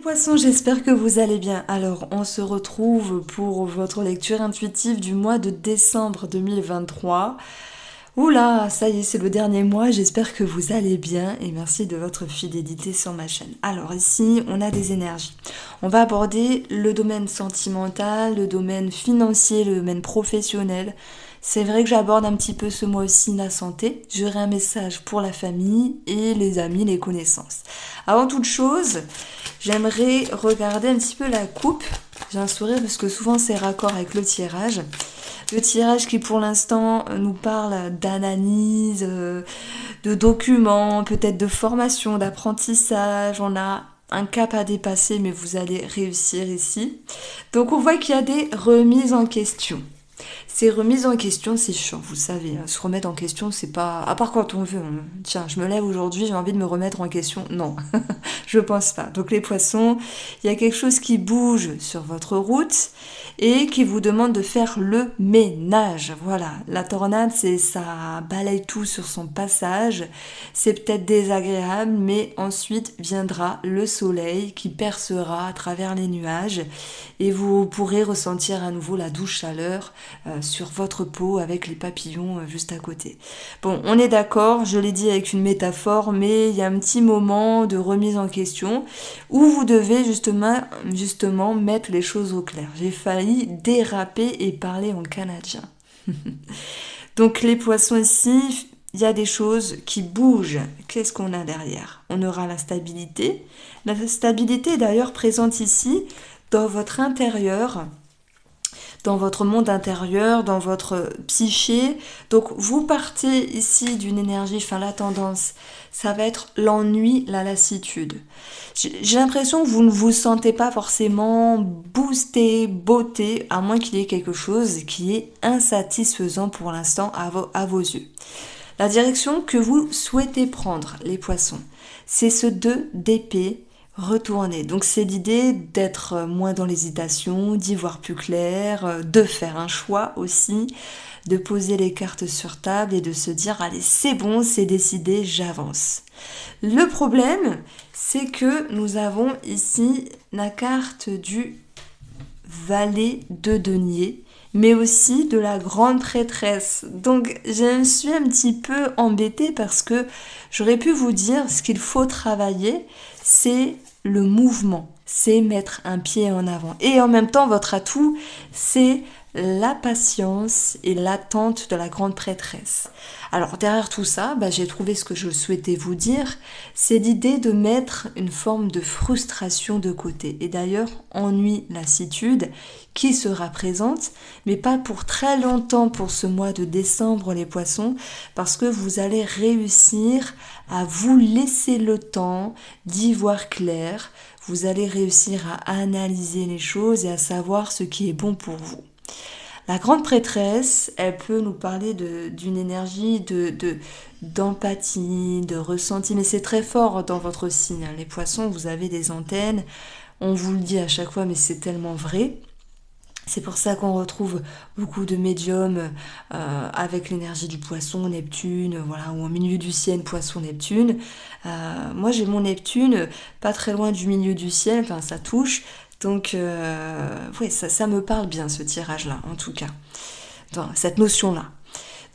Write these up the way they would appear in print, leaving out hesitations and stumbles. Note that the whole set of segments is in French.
Poissons, j'espère que vous allez bien. Alors, on se retrouve pour votre lecture intuitive du mois de décembre 2023. Oula, ça y est, c'est le dernier mois, j'espère que vous allez bien et merci de votre fidélité sur ma chaîne. Alors ici, on a des énergies. On va aborder le domaine sentimental, le domaine financier, le domaine professionnel. C'est vrai que j'aborde un petit peu ce mois aussi la santé. J'aurai un message pour la famille et les amis, les connaissances. Avant toute chose, j'aimerais regarder un petit peu la coupe. J'ai un sourire parce que souvent c'est raccord avec le tirage. Le tirage qui pour l'instant nous parle d'analyse, de documents, peut-être de formation, d'apprentissage. On a un cap à dépasser mais vous allez réussir ici. Donc on voit qu'il y a des remises en question. Ces remises en question, c'est chiant, vous savez. Se remettre en question, c'est pas... À part quand on veut. Tiens, je me lève aujourd'hui, j'ai envie de me remettre en question. Non, je pense pas. Donc les poissons, il y a quelque chose qui bouge sur votre route et qui vous demande de faire le ménage. Voilà, la tornade, c'est ça balaye tout sur son passage. C'est peut-être désagréable, mais ensuite viendra le soleil qui percera à travers les nuages et vous pourrez ressentir à nouveau la douce chaleur sur votre peau avec les papillons juste à côté. Bon, on est d'accord, je l'ai dit avec une métaphore, mais il y a un petit moment de remise en question où vous devez justement mettre les choses au clair. J'ai failli déraper et parler en canadien. Donc les poissons ici, il y a des choses qui bougent. Qu'est-ce qu'on a derrière? On aura la stabilité. La stabilité est d'ailleurs présente ici dans votre intérieur, dans votre monde intérieur, dans votre psyché. Donc vous partez ici d'une énergie, enfin la tendance, ça va être l'ennui, la lassitude. J'ai l'impression que vous ne vous sentez pas forcément boosté, botté, à moins qu'il y ait quelque chose qui est insatisfaisant pour l'instant à vos yeux. La direction que vous souhaitez prendre, les poissons, c'est ce 2 d'épée retourner. Donc c'est l'idée d'être moins dans l'hésitation, d'y voir plus clair, de faire un choix aussi, de poser les cartes sur table et de se dire allez c'est bon, c'est décidé, j'avance. Le problème, c'est que nous avons ici la carte du valet de denier, mais aussi de la grande prêtresse. Donc je me suis un petit peu embêtée parce que j'aurais pu vous dire ce qu'il faut travailler, c'est le mouvement, c'est mettre un pied en avant. Et en même temps, votre atout, c'est la patience et l'attente de la grande prêtresse. Alors derrière tout ça, j'ai trouvé ce que je souhaitais vous dire, c'est l'idée de mettre une forme de frustration de côté. Et d'ailleurs, ennui, lassitude, qui sera présente, mais pas pour très longtemps pour ce mois de décembre les poissons, parce que vous allez réussir à vous laisser le temps d'y voir clair, vous allez réussir à analyser les choses et à savoir ce qui est bon pour vous. La grande prêtresse, elle peut nous parler d'une énergie d'empathie, de ressenti, mais c'est très fort dans votre signe. Les poissons, vous avez des antennes, on vous le dit à chaque fois, mais c'est tellement vrai. C'est pour ça qu'on retrouve beaucoup de médiums avec l'énergie du poisson, Neptune, voilà, ou au milieu du ciel, poisson, Neptune. Moi, j'ai mon Neptune pas très loin du milieu du ciel, enfin, ça touche. Donc, ouais, ça me parle bien, ce tirage-là, en tout cas, dans cette notion-là.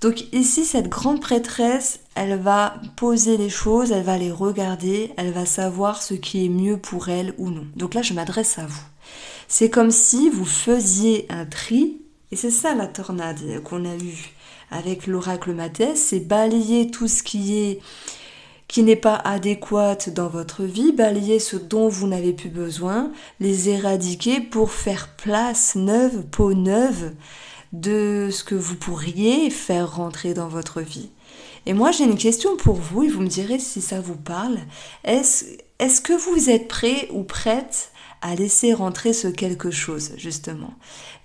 Donc ici, cette grande prêtresse, elle va poser les choses, elle va les regarder, elle va savoir ce qui est mieux pour elle ou non. Donc là, je m'adresse à vous. C'est comme si vous faisiez un tri, et c'est ça la tornade qu'on a eue avec l'oracle Mathès, c'est balayer tout ce qui n'est pas adéquate dans votre vie, balayer ce dont vous n'avez plus besoin, les éradiquer pour faire place neuve, peau neuve de ce que vous pourriez faire rentrer dans votre vie. Et moi j'ai une question pour vous et vous me direz si ça vous parle. Est-ce que vous êtes prêt ou prête à laisser rentrer ce quelque chose justement?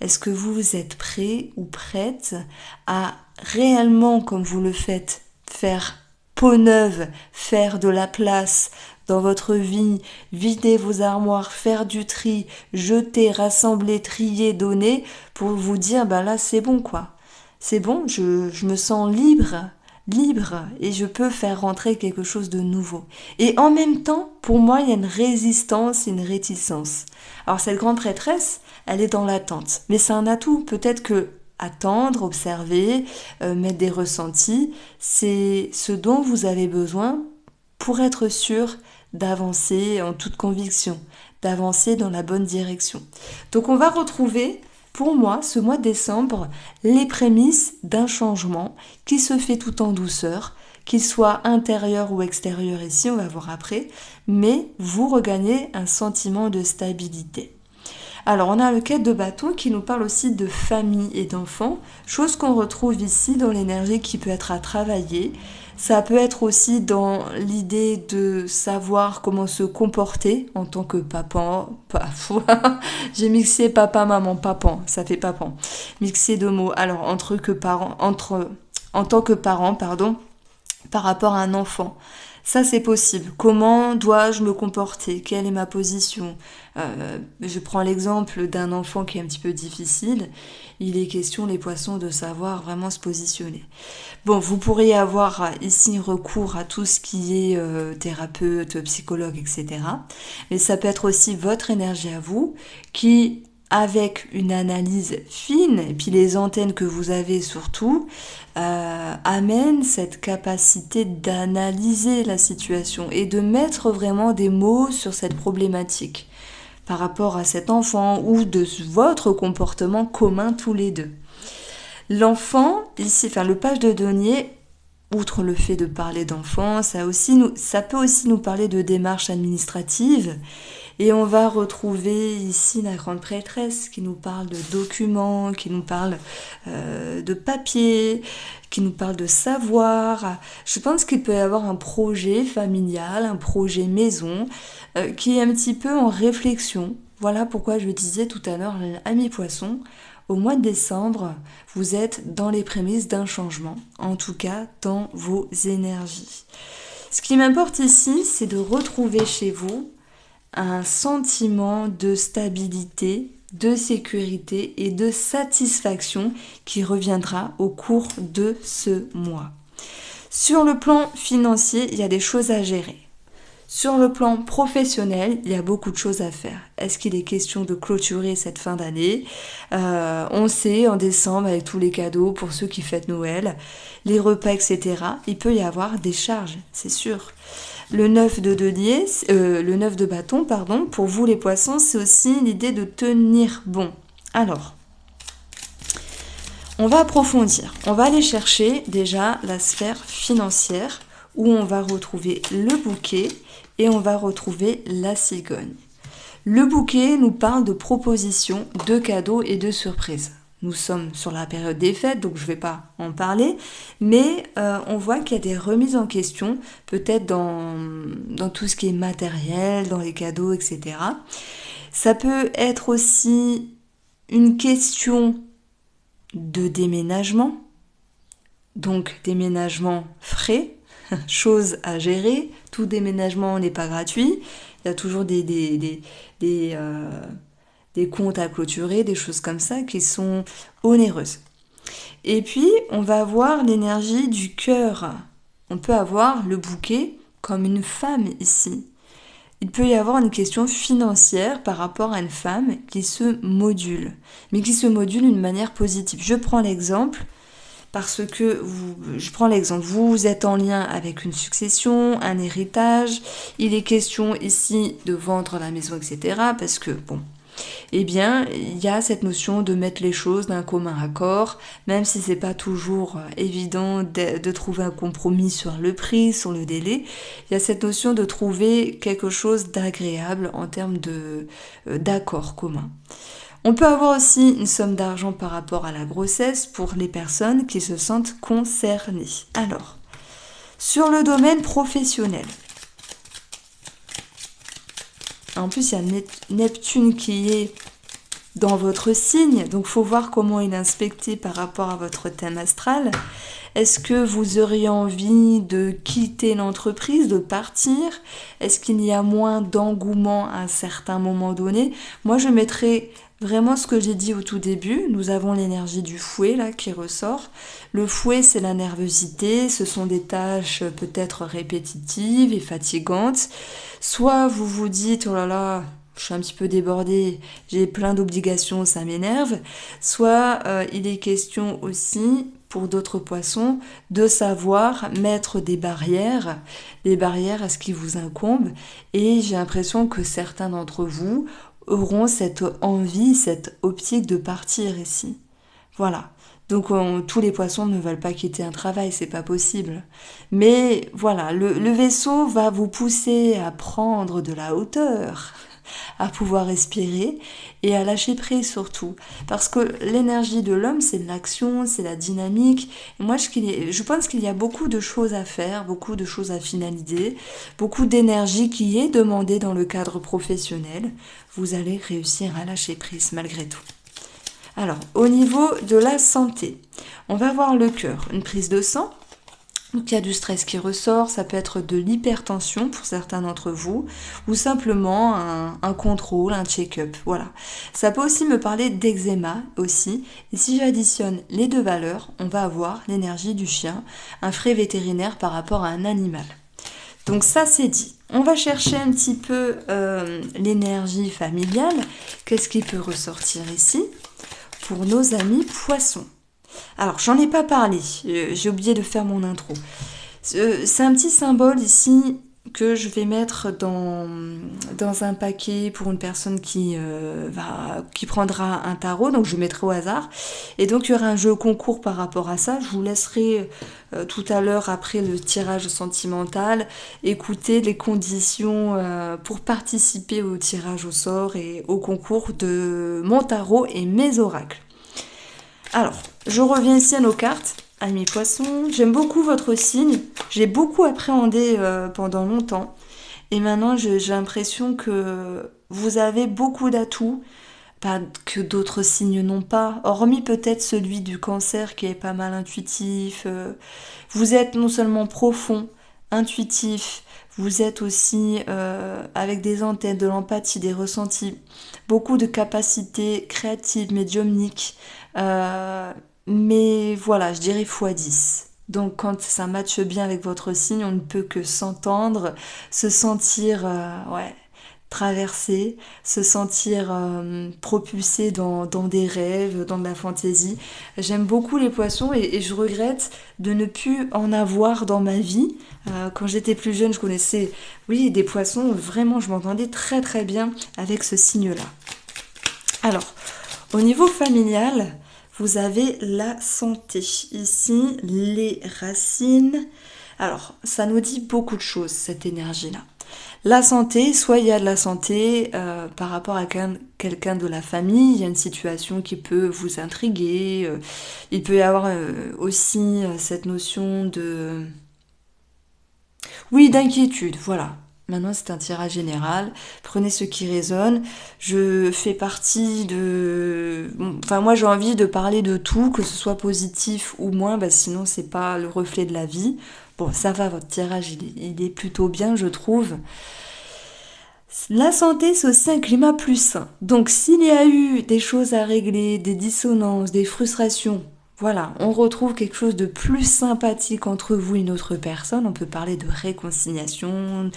Est-ce que vous êtes prêt ou prête à réellement, comme vous le faites, faire peau neuve, faire de la place dans votre vie, vider vos armoires, faire du tri, jeter, rassembler, trier, donner, pour vous dire, là c'est bon quoi. C'est bon, je me sens libre libre et je peux faire rentrer quelque chose de nouveau. Et en même temps, pour moi, il y a une résistance et une réticence. Alors cette grande prêtresse, elle est dans l'attente, mais c'est un atout. Peut-être que attendre, observer, mettre des ressentis, c'est ce dont vous avez besoin pour être sûr d'avancer en toute conviction, d'avancer dans la bonne direction. Donc on va retrouver, pour moi, ce mois de décembre, les prémices d'un changement qui se fait tout en douceur, qu'il soit intérieur ou extérieur ici, on va voir après, mais vous regagnez un sentiment de stabilité. Alors, on a le 4 de bâton qui nous parle aussi de famille et d'enfants, chose qu'on retrouve ici dans l'énergie qui peut être à travailler. Ça peut être aussi dans l'idée de savoir comment se comporter en tant que papa. J'ai mixé papa, maman, papan, ça fait papan. Mixé deux mots. Alors, en tant que parent, pardon, par rapport à un enfant. Ça, c'est possible. Comment dois-je me comporter? Quelle est ma position? Je prends l'exemple d'un enfant qui est un petit peu difficile. Il est question, les poissons, de savoir vraiment se positionner. Bon, vous pourriez avoir ici recours à tout ce qui est thérapeute, psychologue, etc. Mais ça peut être aussi votre énergie à vous qui, avec une analyse fine, et puis les antennes que vous avez surtout, amène cette capacité d'analyser la situation et de mettre vraiment des mots sur cette problématique par rapport à cet enfant ou de votre comportement commun tous les deux. L'enfant, ici, enfin le page de denier, outre le fait de parler d'enfant, ça peut aussi nous parler de démarches administratives. Et on va retrouver ici la grande prêtresse qui nous parle de documents, qui nous parle de papier, qui nous parle de savoir. Je pense qu'il peut y avoir un projet familial, un projet maison, qui est un petit peu en réflexion. Voilà pourquoi je disais tout à l'heure, amis poissons, au mois de décembre, vous êtes dans les prémices d'un changement, en tout cas dans vos énergies. Ce qui m'importe ici, c'est de retrouver chez vous un sentiment de stabilité, de sécurité et de satisfaction qui reviendra au cours de ce mois. Sur le plan financier, il y a des choses à gérer. Sur le plan professionnel, il y a beaucoup de choses à faire. Est-ce qu'il est question de clôturer cette fin d'année? On sait, en décembre, avec tous les cadeaux pour ceux qui fêtent Noël, les repas, etc., il peut y avoir des charges, c'est sûr. Le 9 de bâton, pardon, pour vous les poissons, c'est aussi l'idée de tenir bon. Alors, on va approfondir. On va aller chercher déjà la sphère financière où on va retrouver le bouquet et on va retrouver la cigogne. Le bouquet nous parle de propositions, de cadeaux et de surprises. Nous sommes sur la période des fêtes, donc je ne vais pas en parler, mais on voit qu'il y a des remises en question, peut-être dans tout ce qui est matériel, dans les cadeaux, etc. Ça peut être aussi une question de déménagement, donc déménagement frais, chose à gérer. Tout déménagement n'est pas gratuit, il y a toujours des comptes à clôturer, des choses comme ça qui sont onéreuses. Et puis, on va avoir l'énergie du cœur. On peut avoir le bouquet comme une femme ici. Il peut y avoir une question financière par rapport à une femme qui se module, mais qui se module d'une manière positive. Je prends l'exemple parce que vous êtes en lien avec une succession, un héritage. Il est question ici de vendre la maison, etc. Parce que, il y a cette notion de mettre les choses d'un commun accord, même si c'est pas toujours évident de trouver un compromis sur le prix, sur le délai. Il y a cette notion de trouver quelque chose d'agréable en termes d'accord commun. On peut avoir aussi une somme d'argent par rapport à la grossesse pour les personnes qui se sentent concernées. Alors, sur le domaine professionnel, en plus, il y a Neptune qui est dans votre signe, donc il faut voir comment il est inspecté par rapport à votre thème astral. Est-ce que vous auriez envie de quitter l'entreprise, de partir? Est-ce qu'il y a moins d'engouement à un certain moment donné? Moi, je mettrais Vraiment ce que j'ai dit au tout début, nous avons l'énergie du fouet là qui ressort. Le fouet, c'est la nervosité, ce sont des tâches peut-être répétitives et fatigantes. Soit vous vous dites, oh là là, je suis un petit peu débordée, j'ai plein d'obligations, ça m'énerve. Soit il est question aussi, pour d'autres poissons, de savoir mettre des barrières à ce qui vous incombe. Et j'ai l'impression que certains d'entre vous auront cette envie, cette optique de partir ici. Voilà. Donc tous les poissons ne veulent pas quitter un travail, c'est pas possible. Mais voilà, le vaisseau va vous pousser à prendre de la hauteur, à pouvoir respirer et à lâcher prise surtout. Parce que l'énergie de l'homme, c'est l'action, c'est la dynamique. Et moi, je pense qu'il y a beaucoup de choses à faire, beaucoup de choses à finaliser, beaucoup d'énergie qui est demandée dans le cadre professionnel. Vous allez réussir à lâcher prise malgré tout. Alors, au niveau de la santé, on va voir le cœur, une prise de sang. Donc il y a du stress qui ressort, ça peut être de l'hypertension pour certains d'entre vous, ou simplement un contrôle, un check-up, voilà. Ça peut aussi me parler d'eczéma aussi, et si j'additionne les deux valeurs, on va avoir l'énergie du chien, un frais vétérinaire par rapport à un animal. Donc ça c'est dit. On va chercher un petit peu l'énergie familiale, qu'est-ce qui peut ressortir ici pour nos amis poissons. Alors, j'en ai pas parlé, j'ai oublié de faire mon intro. C'est un petit symbole ici que je vais mettre dans un paquet pour une personne qui prendra un tarot, donc je mettrai au hasard. Et donc, il y aura un jeu concours par rapport à ça. Je vous laisserai tout à l'heure, après le tirage sentimental, écouter les conditions pour participer au tirage au sort et au concours de mon tarot et mes oracles. Alors, je reviens ici à nos cartes, amis poissons. J'aime beaucoup votre signe. J'ai beaucoup appréhendé pendant longtemps. Et maintenant, j'ai l'impression que vous avez beaucoup d'atouts, pas que d'autres signes n'ont pas, hormis peut-être celui du cancer qui est pas mal intuitif. Vous êtes non seulement profond, intuitif, vous êtes aussi avec des antennes, de l'empathie, des ressentis, beaucoup de capacités créatives, médiumniques. Mais voilà, je dirais x10. Donc quand ça matche bien avec votre signe, on ne peut que s'entendre, se sentir traversé, se sentir propulsé dans des rêves, dans de la fantaisie. J'aime beaucoup les poissons et je regrette de ne plus en avoir dans ma vie. Quand j'étais plus jeune, je connaissais des poissons, vraiment je m'entendais très très bien avec ce signe-là. Alors, au niveau familial, vous avez la santé. Ici, les racines. Alors, ça nous dit beaucoup de choses, cette énergie-là. La santé, soit il y a de la santé par rapport à quelqu'un de la famille, il y a une situation qui peut vous intriguer. Il peut y avoir aussi cette notion d'inquiétude, voilà. Maintenant, c'est un tirage général. Prenez ce qui résonne. Je fais partie de... Enfin, moi, j'ai envie de parler de tout, que ce soit positif ou moins, sinon, c'est pas le reflet de la vie. Bon, ça va, votre tirage, il est plutôt bien, je trouve. La santé, c'est aussi un climat plus sain. Donc, s'il y a eu des choses à régler, des dissonances, des frustrations, voilà, on retrouve quelque chose de plus sympathique entre vous et une autre personne. On peut parler de réconciliation,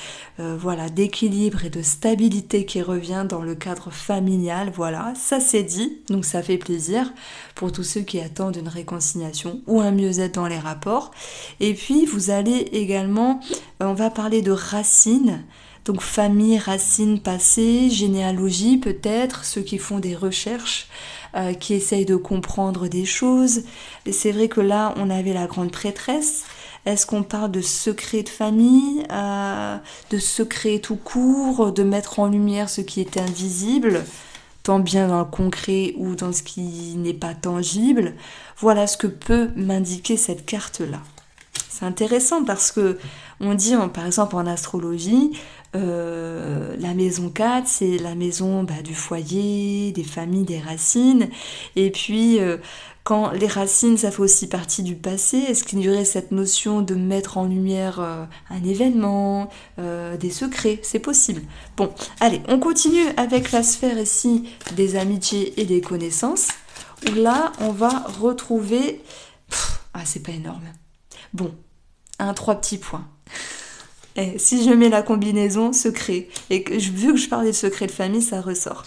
d'équilibre et de stabilité qui revient dans le cadre familial. Voilà, ça c'est dit, donc ça fait plaisir pour tous ceux qui attendent une réconciliation ou un mieux-être dans les rapports. Et puis, vous allez également, on va parler de racines. Donc famille, racines passées, généalogie peut-être, ceux qui font des recherches, qui essayent de comprendre des choses. Et c'est vrai que là, on avait la grande prêtresse. Est-ce qu'on parle de secret de famille, de secret tout court, de mettre en lumière ce qui est invisible, tant bien dans le concret ou dans ce qui n'est pas tangible? Voilà ce que peut m'indiquer cette carte-là. C'est intéressant parce que on dit, par exemple en astrologie, la maison 4, c'est la maison du foyer, des familles, des racines. Et puis, Quand les racines, ça fait aussi partie du passé, est-ce qu'il y aurait cette notion de mettre en lumière un événement, des secrets? C'est possible. Bon, allez, on continue avec la sphère ici des amitiés et des connaissances, où là, on va retrouver... Ah, c'est pas énorme. Bon, 3 petits points. Et si je mets la combinaison secret, et que vu que je parlais de secret de famille, ça ressort.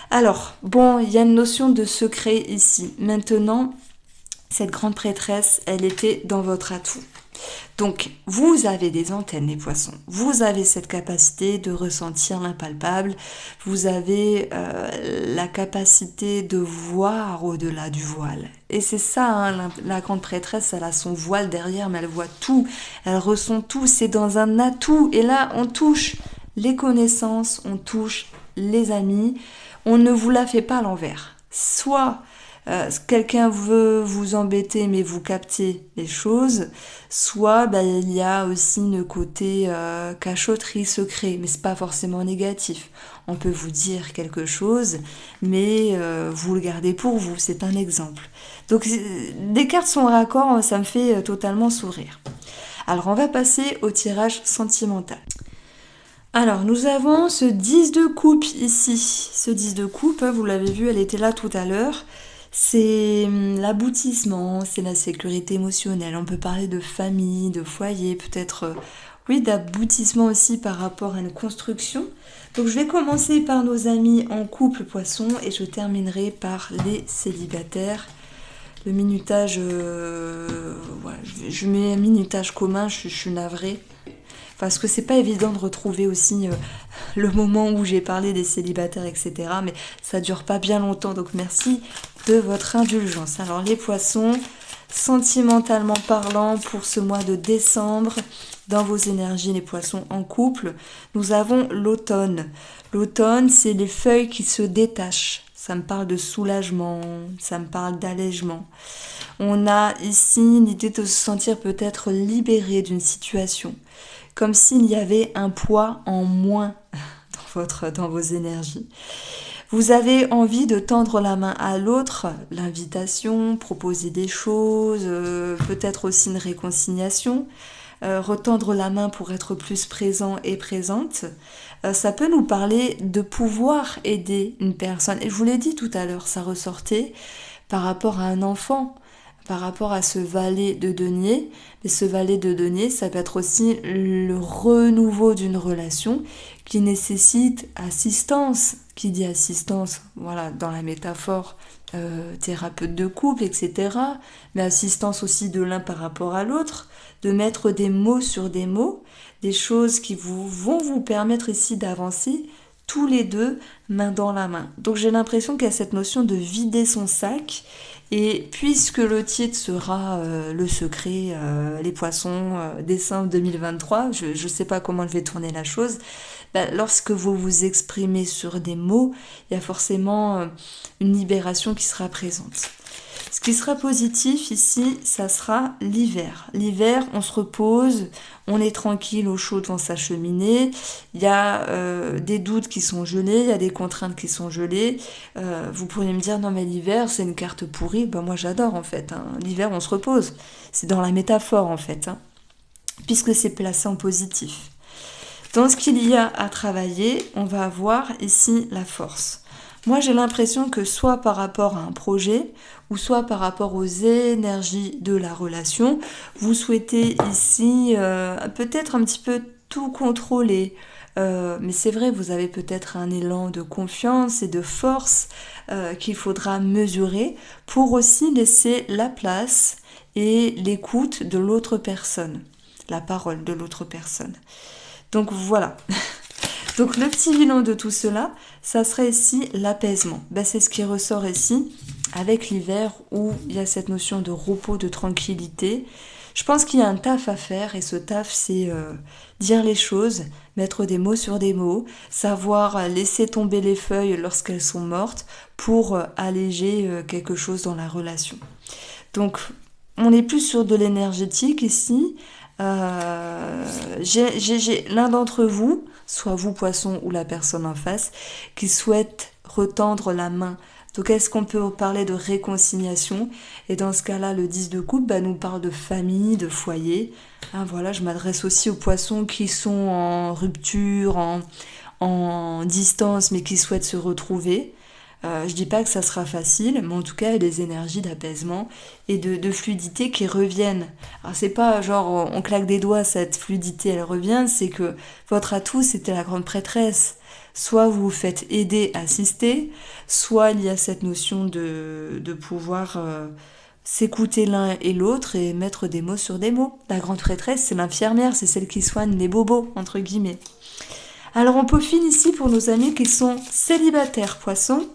Alors, bon, il y a une notion de secret ici. Maintenant, cette grande prêtresse, elle était dans votre atout. Donc, vous avez des antennes, les poissons. Vous avez cette capacité de ressentir l'impalpable. Vous avez la capacité de voir au-delà du voile. Et c'est ça, hein, la grande prêtresse, elle a son voile derrière, mais elle voit tout. Elle ressent tout. C'est dans un atout. Et là, on touche les connaissances, on touche les amis. On ne vous la fait pas à l'envers. Soit quelqu'un veut vous embêter mais vous captez les choses, soit il y a aussi le côté cachotterie, secret, mais c'est pas forcément négatif. On peut vous dire quelque chose, mais vous le gardez pour vous, c'est un exemple. Donc des cartes sont raccords, ça me fait totalement sourire. Alors on va passer au tirage sentimental. Alors, nous avons ce 10 de coupe ici. Ce 10 de coupe, vous l'avez vu, elle était là tout à l'heure. C'est l'aboutissement, c'est la sécurité émotionnelle. On peut parler de famille, de foyer, peut-être, oui, d'aboutissement aussi par rapport à une construction. Donc, je vais commencer par nos amis en couple poisson et je terminerai par les célibataires. Le minutage, voilà, je mets un minutage commun, je suis navrée. Parce que c'est pas évident de retrouver aussi le moment où j'ai parlé des célibataires, etc. Mais ça dure pas bien longtemps, donc merci de votre indulgence. Alors les poissons, sentimentalement parlant, pour ce mois de décembre, dans vos énergies, les poissons en couple, nous avons l'automne. L'automne, c'est les feuilles qui se détachent. Ça me parle de soulagement, ça me parle d'allègement. On a ici l'idée de se sentir peut-être libéré d'une situation. Comme s'il y avait un poids en moins dans vos énergies. Vous avez envie de tendre la main à l'autre, l'invitation, proposer des choses, peut-être aussi une réconciliation, retendre la main pour être plus présent et présente. Ça peut nous parler de pouvoir aider une personne. Et je vous l'ai dit tout à l'heure, ça ressortait par rapport à un enfant. Par rapport à ce valet de denier, mais ce valet de denier, ça peut être aussi le renouveau d'une relation qui nécessite assistance. Qui dit assistance, voilà, dans la métaphore, thérapeute de couple, etc. Mais assistance aussi de l'un par rapport à l'autre, de mettre des mots sur des mots, des choses qui vont vous permettre ici d'avancer tous les deux, main dans la main. Donc j'ai l'impression qu'il y a cette notion de vider son sac. Et puisque le titre sera le secret, les poissons, décembre 2023, je ne sais pas comment je vais tourner la chose, lorsque vous vous exprimez sur des mots, il y a forcément une libération qui sera présente. Ce qui sera positif ici, ça sera l'hiver. L'hiver, on se repose, on est tranquille au chaud devant sa cheminée, il y a des doutes qui sont gelés, il y a des contraintes qui sont gelées. Vous pourriez me dire, non mais l'hiver, c'est une carte pourrie. Ben moi j'adore en fait, hein. L'hiver, on se repose. C'est dans la métaphore en fait, hein, puisque c'est placé en positif. Dans ce qu'il y a à travailler, on va avoir ici la force. Moi, j'ai l'impression que soit par rapport à un projet, ou soit par rapport aux énergies de la relation, vous souhaitez ici peut-être un petit peu tout contrôler. Mais c'est vrai, vous avez peut-être un élan de confiance et de force qu'il faudra mesurer pour aussi laisser la place et l'écoute de l'autre personne, la parole de l'autre personne. Donc voilà. Donc le petit bilan de tout cela, ça serait ici l'apaisement. C'est ce qui ressort ici avec l'hiver où il y a cette notion de repos, de tranquillité. Je pense qu'il y a un taf à faire et ce taf c'est dire les choses, mettre des mots sur des mots, savoir laisser tomber les feuilles lorsqu'elles sont mortes pour alléger quelque chose dans la relation. Donc on est plus sur de l'énergétique ici. J'ai l'un d'entre vous, soit vous poisson ou la personne en face, qui souhaite retendre la main Donc est-ce qu'on peut parler de réconciliation? Et dans ce cas-là, le 10 de coupe nous parle de famille, de foyer. Hein, voilà, je m'adresse aussi aux poissons qui sont en rupture, en distance, mais qui souhaitent se retrouver. Je dis pas que ça sera facile, mais en tout cas, il y a des énergies d'apaisement et de fluidité qui reviennent. Alors, c'est pas genre on claque des doigts, cette fluidité elle revient, c'est que votre atout c'était la grande prêtresse. Soit vous vous faites aider, assister, soit il y a cette notion de pouvoir s'écouter l'un et l'autre et mettre des mots sur des mots. La grande prêtresse, c'est l'infirmière, c'est celle qui soigne les bobos, entre guillemets. Alors on peaufine ici pour nos amis qui sont célibataires poissons.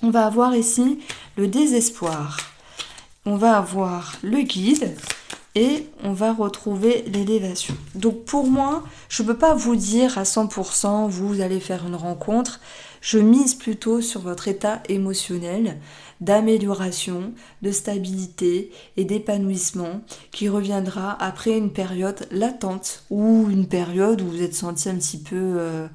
On va avoir ici le désespoir. On va avoir le guide et on va retrouver l'élévation. Donc pour moi, je ne peux pas vous dire à 100% vous allez faire une rencontre. Je mise plutôt sur votre état émotionnel d'amélioration, de stabilité et d'épanouissement qui reviendra après une période latente ou une période où vous êtes senti un petit peu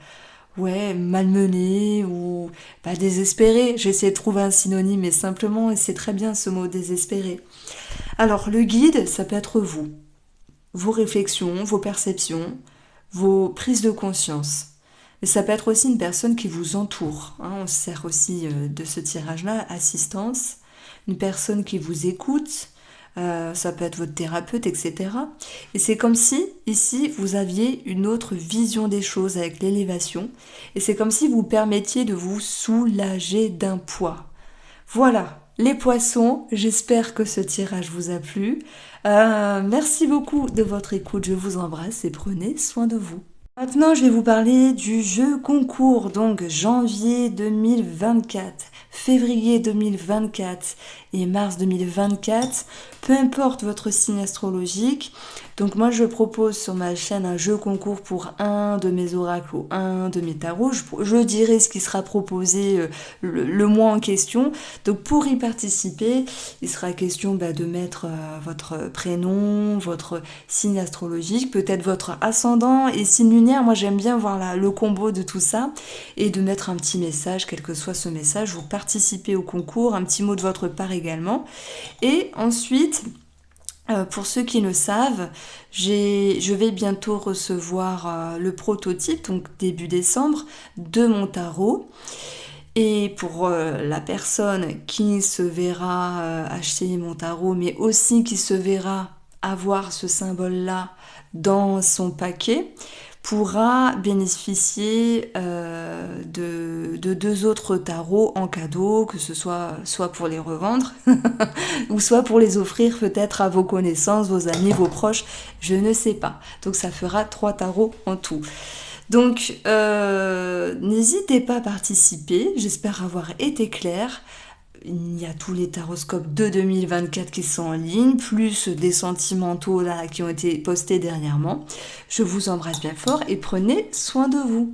malmené ou désespéré. J'essaie de trouver un synonyme mais simplement, et c'est très bien ce mot désespéré. Alors le guide, ça peut être vous, vos réflexions, vos perceptions, vos prises de conscience. Mais ça peut être aussi une personne qui vous entoure. Hein, on se sert aussi de ce tirage-là, assistance. Une personne qui vous écoute, ça peut être votre thérapeute, etc. Et c'est comme si, ici, vous aviez une autre vision des choses avec l'élévation. Et c'est comme si vous permettiez de vous soulager d'un poids. Voilà, les poissons, j'espère que ce tirage vous a plu. Merci beaucoup de votre écoute, je vous embrasse et prenez soin de vous. Maintenant, je vais vous parler du jeu concours, donc janvier 2024, février 2024 et mars 2024. Peu importe votre signe astrologique. Donc moi, je propose sur ma chaîne un jeu concours pour un de mes oracles ou un de mes tarots. Je dirai ce qui sera proposé le mois en question. Donc pour y participer, il sera question de mettre votre prénom, votre signe astrologique, peut-être votre ascendant et signe lunaire. Moi, j'aime bien voir le combo de tout ça et de mettre un petit message, quel que soit ce message. Vous participez au concours, un petit mot de votre part également. Et ensuite, pour ceux qui le savent, je vais bientôt recevoir le prototype, donc début décembre, de mon tarot. Et pour la personne qui se verra acheter mon tarot, mais aussi qui se verra avoir ce symbole-là dans son paquet, pourra bénéficier de deux autres tarots en cadeau, que ce soit pour les revendre ou soit pour les offrir peut-être à vos connaissances, vos amis, vos proches, je ne sais pas. Donc ça fera 3 tarots en tout. Donc n'hésitez pas à participer, j'espère avoir été claire. Il y a tous les taroscopes de 2024 qui sont en ligne, plus des sentimentaux là qui ont été postés dernièrement. Je vous embrasse bien fort et prenez soin de vous.